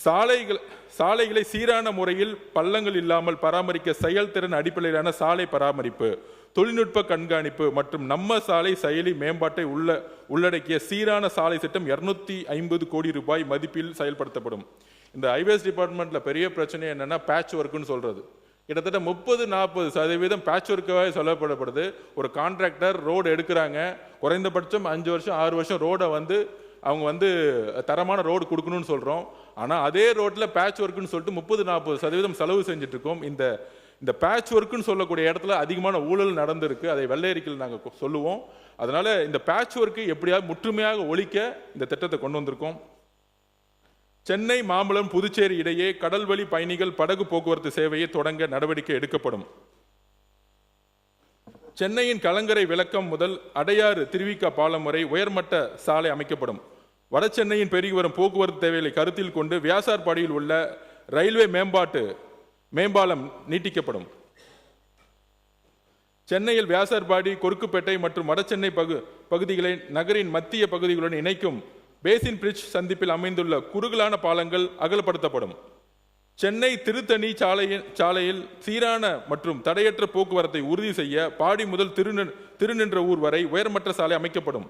சாலைகளை சீரான முறையில் பள்ளங்கள் இல்லாமல் பராமரிக்க செயல்திறன் அடிப்படையிலான சாலை பராமரிப்பு, தொழில்நுட்ப கண்காணிப்பு மற்றும் நம்ம சாலை செயலி மேம்பாட்டை உள்ளடக்கிய சீரான சாலை திட்டம் 250 கோடி ரூபாய் மதிப்பில் செயல்படுத்தப்படும். இந்த ஹைவேஸ் டிபார்ட்மெண்ட்ல பெரிய பிரச்சனை என்னன்னா பேட்ச் ஒர்க்குன்னு சொல்றது. கிட்டத்தட்ட 30-40% பேட்ச் ஒர்க்காக சொல்லப்படப்படுது. ஒரு கான்ட்ராக்டர் ரோடு எடுக்கிறாங்க, குறைந்தபட்சம் 5 வருஷம் 6 வருஷம் ரோடை அவங்க தரமான ரோடு கொடுக்கணும்னு சொல்றோம். ஆனா அதே ரோட்ல பேட்ச் ஒர்க்குன்னு சொல்லிட்டு 30-40% செலவு செஞ்சுட்டு இருக்கோம். இந்த பேட்ச் ஒர்க்குன்னு சொல்லக்கூடிய இடத்துல அதிகமான ஊழல் நடந்திருக்கு. அதை வெள்ளையறிக்கையில் நாங்கள் சொல்லுவோம். அதனால இந்த பேட்ச் ஒர்க்கு எப்படியாவது முற்றுமையாக ஒழிக்க இந்த திட்டத்தை கொண்டு வந்திருக்கோம். சென்னை, மாம்பலம், புதுச்சேரி இடையே கடல்வழி பயணிகள் படகு போக்குவரத்து சேவையை தொடங்க நடவடிக்கை எடுக்கப்படும். சென்னையின் கலங்கரை விளக்கம் முதல் அடையாறு திருவிக பாலம் வரை உயர்மட்ட சாலை அமைக்கப்படும். வட சென்னையின் பெருகி வரும் போக்குவரத்து தேவைகளை கருத்தில் கொண்டு வியாசார்பாடியில் உள்ள ரயில்வே மேம்பாலம் நீட்டிக்கப்படும். சென்னையில் வியாசார்பாடி, கொருக்குப்பேட்டை மற்றும் வடசென்னை பகுதிகளை நகரின் மத்திய பகுதிகளுடன் இணைக்கும் பேசின் பிரிட்ஜ் சந்திப்பில் அமைந்துள்ள குறுகலான பாலங்கள் அகலப்படுத்தப்படும். சென்னை திருத்தணி சாலையில் சீரான மற்றும் தடையற்ற போக்குவரத்தை உறுதி செய்ய பாடி முதல் திருநின்றவூர் வரை உயர்மட்ட சாலை அமைக்கப்படும்.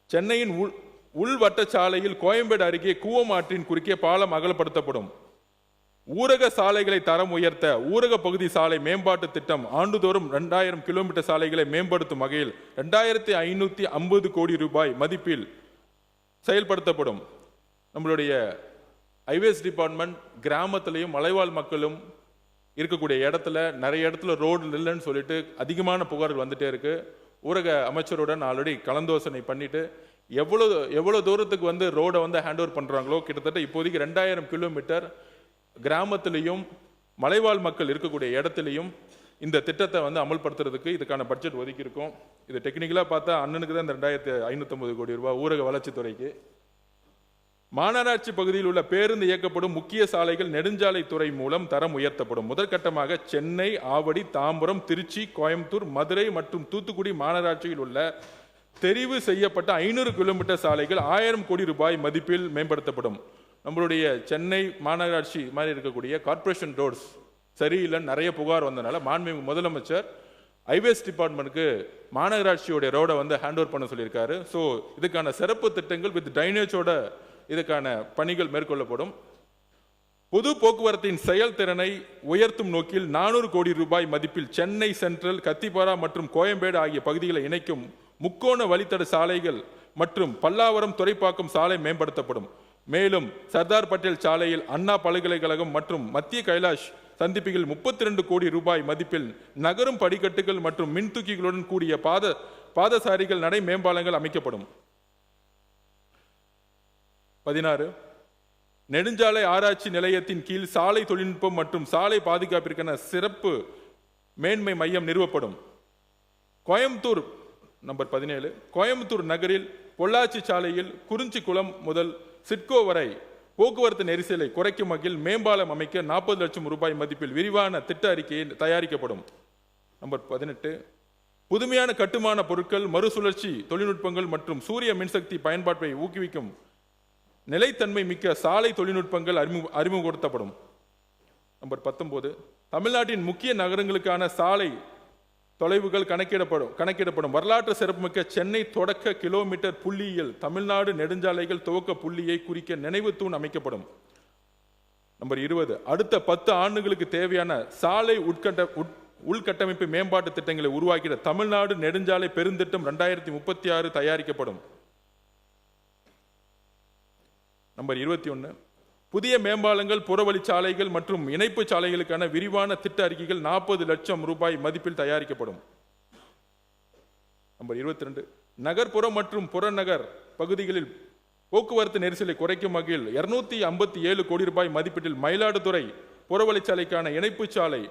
சென்னையின் உள்வட்ட சாலையில் கோயம்பேடு அருகே கூவம் ஆற்றின் குறுக்கே பாலம் அகலப்படுத்தப்படும். ஊரக சாலைகளை தரம் உயர்த்த ஊரக பகுதி சாலை மேம்பாட்டு திட்டம் ஆண்டுதோறும் 2000 கிலோமீட்டர் சாலைகளை மேம்படுத்தும் வகையில் 2550 கோடி ரூபாய் மதிப்பில் செயல்படுத்தப்படும். நம்மளுடைய ஹைவேஸ் டிபார்ட்மெண்ட் கிராமத்திலையும் மலைவாழ் மக்களும் இருக்கக்கூடிய நிறைய இடத்துல ரோடு இல்லைன்னு சொல்லிட்டு அதிகமான புகார்கள் வந்துட்டே இருக்கு. ஊரக அமைச்சருடன் ஆல்ரெடி கலந்தோசனை பண்ணிட்டு எவ்வளவு தூரத்துக்கு ரோடை ஹேண்ட் ஓவர் பண்றாங்களோ கிட்டத்தட்ட இப்போதைக்கு 2000 கிலோமீட்டர் கிராமத்திலையும் மலைவாழ் மக்கள் இருக்கக்கூடிய இடத்துலையும் இந்த திட்டத்தை அமல்படுத்துறதுக்கு இதுக்கான பட்ஜெட் ஒதுக்கி இருக்கோம். இது டெக்னிக்கலா பார்த்தா அண்ணனுக்கு தான் இந்த 2550 கோடி ரூபாய் ஊரக வளர்ச்சித்துறைக்கு. மாநகராட்சி பகுதியில் உள்ள பேருந்து இயக்கப்படும் முக்கிய சாலைகள் நெடுஞ்சாலை துறை மூலம் தரம் உயர்த்தப்படும். முதற்கட்டமாக சென்னை, ஆவடி, தாம்பரம், திருச்சி, கோயம்புத்தூர், மதுரை மற்றும் தூத்துக்குடி மாநகராட்சியில் உள்ள தெரிவு செய்யப்பட்ட 500 கிலோமீட்டர் சாலைகள் 1000 கோடி ரூபாய் மதிப்பில் மேம்படுத்தப்படும். நம்மளுடைய சென்னை மாநகராட்சி மாதிரி இருக்கக்கூடிய கார்பரேஷன் ரோட்ஸ் சரியில்லைன்னு நிறைய புகார் வந்தனால மாண்புமிகு முதலமைச்சர் ஹைவேஸ் டிபார்ட்மெண்ட்டுக்கு மாநகராட்சியோட ரோடை ஹேண்ட் ஓவர் பண்ண சொல்லியிருக்காரு. ஸோ இதுக்கான சிறப்பு திட்டங்கள் வித் டைனேஜோட இதுக்கான பணிகள் மேற்கொள்ளப்படும். பொது போக்குவரத்தின் செயல்திறனை உயர்த்தும் நோக்கில் 400 கோடி ரூபாய் மதிப்பில் சென்னை சென்ட்ரல், கத்திப்பாரா மற்றும் கோயம்பேடு ஆகிய பகுதிகளை இணைக்கும் முக்கோண வழித்தட சாலைகள் மற்றும் பல்லாவரம், துறைப்பாக்கம் சாலை மேம்படுத்தப்படும். மேலும் சர்தார் பட்டேல் சாலையில் அண்ணா பல்கலைக்கழகம் மற்றும் மத்திய கைலாஷ் சந்திப்புகள் 32 கோடி ரூபாய் மதிப்பில் நகரும் படிக்கட்டுகள் மற்றும் மின்தூக்கிகளுடன் கூடிய பாதசாரிகள் நடை மேம்பாலங்கள் அமைக்கப்படும். 16 நெடுஞ்சாலை ஆராய்ச்சி நிலையத்தின் கீழ் சாலை தொழில்நுட்பம் மற்றும் சாலை பாதுகாப்பிற்கான சிறப்பு மேன்மை மையம் நிறுவப்படும். கோயம்புத்தூர் நம்பர் 17 கோயம்புத்தூர் நகரில் பொள்ளாச்சி சாலையில் குறிஞ்சிக்குளம் முதல் சிட்கோ வரை போக்குவரத்து நெரிசலை குறைக்கும் வகையில் மேம்பாலம் அமைக்க 40 லட்சம் ரூபாய் மதிப்பில் விரிவான திட்ட அறிக்கையை தயாரிக்கப்படும். நம்பர் 18 புதுமையான கட்டுமான பொருட்கள், மறுசுழற்சி தொழில்நுட்பங்கள் மற்றும் சூரிய மின்சக்தி பயன்பாட்டை ஊக்குவிக்கும் நிலைத்தன்மை மிக்க சாலை தொழில்நுட்பங்கள் அறிமுகப்படுத்தப்படும். நம்பர் 19 தமிழ்நாட்டின் முக்கிய நகரங்களுக்கான சாலை தொலைவுகள் கணக்கிடப்படும். வரலாற்று சிறப்புமிக்க சென்னை தொடக்க கிலோமீட்டர் புள்ளியியல் தமிழ்நாடு நெடுஞ்சாலைகள் துவக்க புள்ளியை குறிக்க நினைவு தூண் அமைக்கப்படும். நம்பர் 20 அடுத்த 10 ஆண்டுகளுக்கு தேவையான சாலை உள்கட்டமைப்பு மேம்பாட்டு திட்டங்களை உருவாக்கிட தமிழ்நாடு நெடுஞ்சாலை பெருந்திட்டம் 2036 தயாரிக்கப்படும். நம்பர் 21 புதிய மேம்பாலங்கள், புறவழி சாலைகள் மற்றும் இணைப்பு சாலைகளுக்கான விரிவான திட்ட அறிக்கைகள் 40 லட்சம் ரூபாய் மதிப்பில் தயாரிக்கப்படும். நம்பர் 22 நகர்ப்புறம் மற்றும் புறநகர் பகுதிகளில் போக்குவரத்து நெரிசலை குறைக்கும் வகையில் 257 கோடி ரூபாய் மதிப்பீட்டில் மயிலாடுதுறை புறவழிச்சாலைக்கான இணைப்பு சாலை,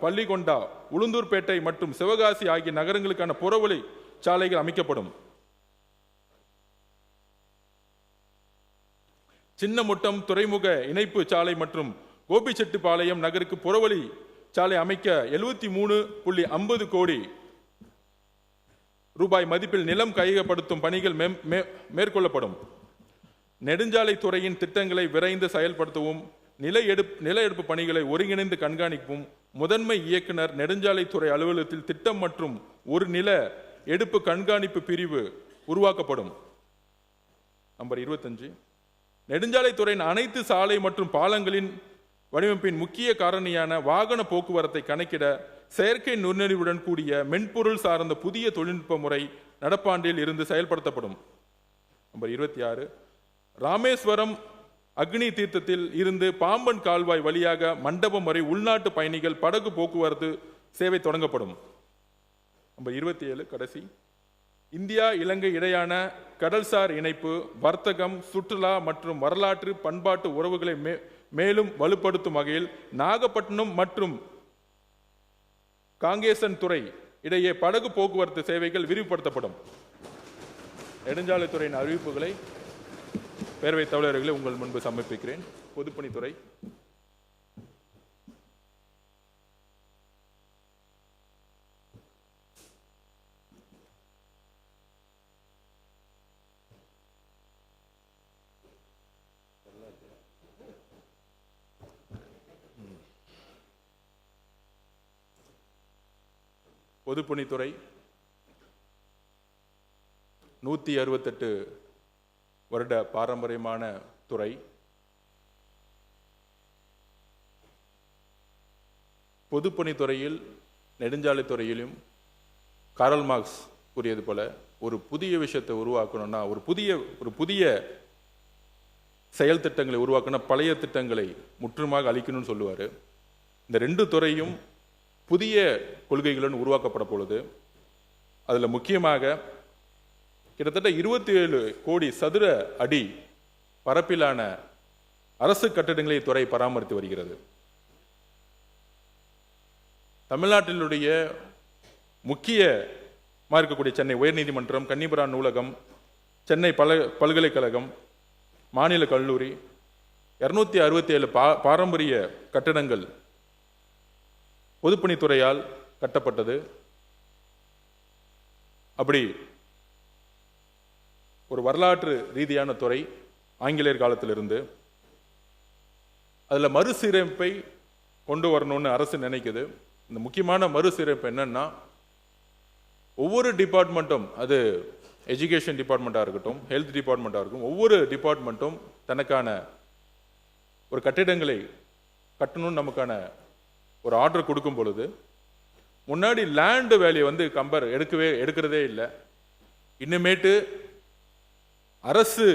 பள்ளிகொண்டா, உளுந்தூர்பேட்டை மற்றும் சிவகாசி ஆகிய நகரங்களுக்கான புறவழி சாலைகள் அமைக்கப்படும். சின்னமுட்டம் துறைமுக இணைப்பு சாலை மற்றும் கோபிச்செட்டிப்பாளையம் நகருக்கு புறவழி சாலை அமைக்க 73.50 கோடி ரூபாய் மதிப்பில் நிலம் கையகப்படுத்தும் பணிகள் மேற்கொள்ளப்படும். நெடுஞ்சாலைத்துறையின் திட்டங்களை விரைந்து செயல்படுத்தவும், நில எடுப்பு பணிகளை ஒருங்கிணைந்து கண்காணிக்கவும் முதன்மை இயக்குனர் நெடுஞ்சாலைத்துறை அலுவலகத்தில் திட்டம் மற்றும் ஒரு நில எடுப்பு கண்காணிப்பு பிரிவு உருவாக்கப்படும். நம்பர் 25, நெடுஞ்சாலைத்துறையின் அனைத்து சாலை மற்றும் பாலங்களின் வடிவமைப்பின் முக்கிய காரணியான வாகன போக்குவரத்தை கணக்கிட செயற்கை நுண்ணறிவுடன் கூடிய மென்பொருள் சார்ந்த புதிய தொழில்நுட்ப முறை நடப்பாண்டில் இருந்து செயல்படுத்தப்படும். நம்பர் 26, ராமேஸ்வரம் அக்னி தீர்த்தத்தில் இருந்து பாம்பன் கால்வாய் வழியாக மண்டபம் வரை உள்நாட்டு பயணிகள் படகு போக்குவரத்து சேவை தொடங்கப்படும். நம்பர் 27 கடைசி, இந்தியா இலங்கை இடையான கடல்சார் இணைப்பு, வர்த்தகம், சுற்றுலா மற்றும் வரலாற்று பண்பாட்டு உறவுகளை மேலும் வலுப்படுத்தும் வகையில் நாகப்பட்டினம் மற்றும் காங்கேசன் துறை இடையே படகு போக்குவரத்து சேவைகள் விரிவுபடுத்தப்படும். நெடுஞ்சாலைத்துறையின் அறிவிப்புகளை பேரவைத் தலைவர்களை உங்கள் முன்பு சமர்ப்பிக்கிறேன். பொதுப்பணித்துறை. பொதுப்பணித்துறை 168 வருட பாரம்பரியமான துறை. பொதுப்பணித்துறையில் நெடுஞ்சாலைத்துறையிலும் காரல் மார்க்ஸ் கூறியது போல ஒரு புதிய விஷயத்தை உருவாக்கணும்னா, ஒரு புதிய செயல் திட்டங்களை உருவாக்கணும், பழைய திட்டங்களை முற்றுமாக அழிக்கணும்னு சொல்லுவார். இந்த ரெண்டு துறையும் புதிய கொள்கைகளுடன் உருவாக்கப்பட பொழுது அதில் முக்கியமாக கிட்டத்தட்ட 27 கோடி சதுர அடி பரப்பிலான அரசு கட்டிடங்களை துறை பராமரித்து வருகிறது. தமிழ்நாட்டினுடைய முக்கியமாக இருக்கக்கூடிய சென்னை உயர்நீதிமன்றம், கன்னிபுரம் நூலகம், சென்னை பல்கலைக்கழகம், மாநில கல்லூரி, 267 பாரம்பரிய கட்டடங்கள் பொதுப்பணித்துறையால் கட்டப்பட்டது. அப்படி ஒரு வரலாற்று ரீதியான துறை ஆங்கிலேயர் காலத்திலிருந்து. அதில் மறுசீரமைப்பை கொண்டு வரணும்னு அரசு நினைக்குது. இந்த முக்கியமான மறுசீரமைப்பு என்னன்னா, ஒவ்வொரு டிபார்ட்மெண்ட்டும், அது எஜுகேஷன் டிபார்ட்மெண்ட்டாக இருக்கட்டும், ஹெல்த் டிபார்ட்மெண்ட்டாக இருக்கும், ஒவ்வொரு டிபார்ட்மெண்ட்டும் தனக்கான ஒரு கட்டிடங்களை கட்டணும்னு நமக்கான ஒரு ஆர்டர் கொடுக்கும் பொழுது, முன்னாடி லேண்ட் வேல்யூ எடுக்கிறதே இல்லை. இன்னுமேட்டு அரசு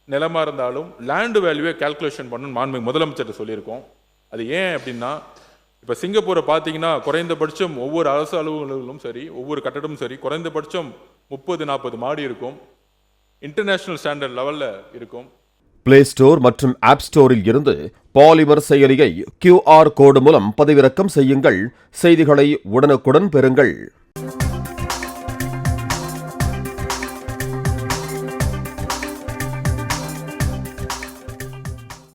நிலமா இருந்தாலும் லேண்ட் வேல்யூவை கால்குலேஷன் பண்ணணும் மாண்புமிகு முதலமைச்சர் சொல்லியிருக்கோம். அது ஏன் அப்படின்னா, இப்போ சிங்கப்பூரை பார்த்தீங்கன்னா குறைந்தபட்சம் ஒவ்வொரு அரசு அலுவலகங்களும் சரி, ஒவ்வொரு கட்டடமும் சரி, குறைந்தபட்சம் 30-40 மாடி இருக்கும். இன்டர்நேஷனல் ஸ்டாண்டர்ட் லெவலில் இருக்கும். பிளே ஸ்டோர் மற்றும் ஆப் ஸ்டோரில் இருந்து பாலிமர் செயலியை QR கோடு மூலம் பதிவிறக்கம் செய்யுங்கள். செய்திகளை உடனுக்குடன் பெறுங்கள்.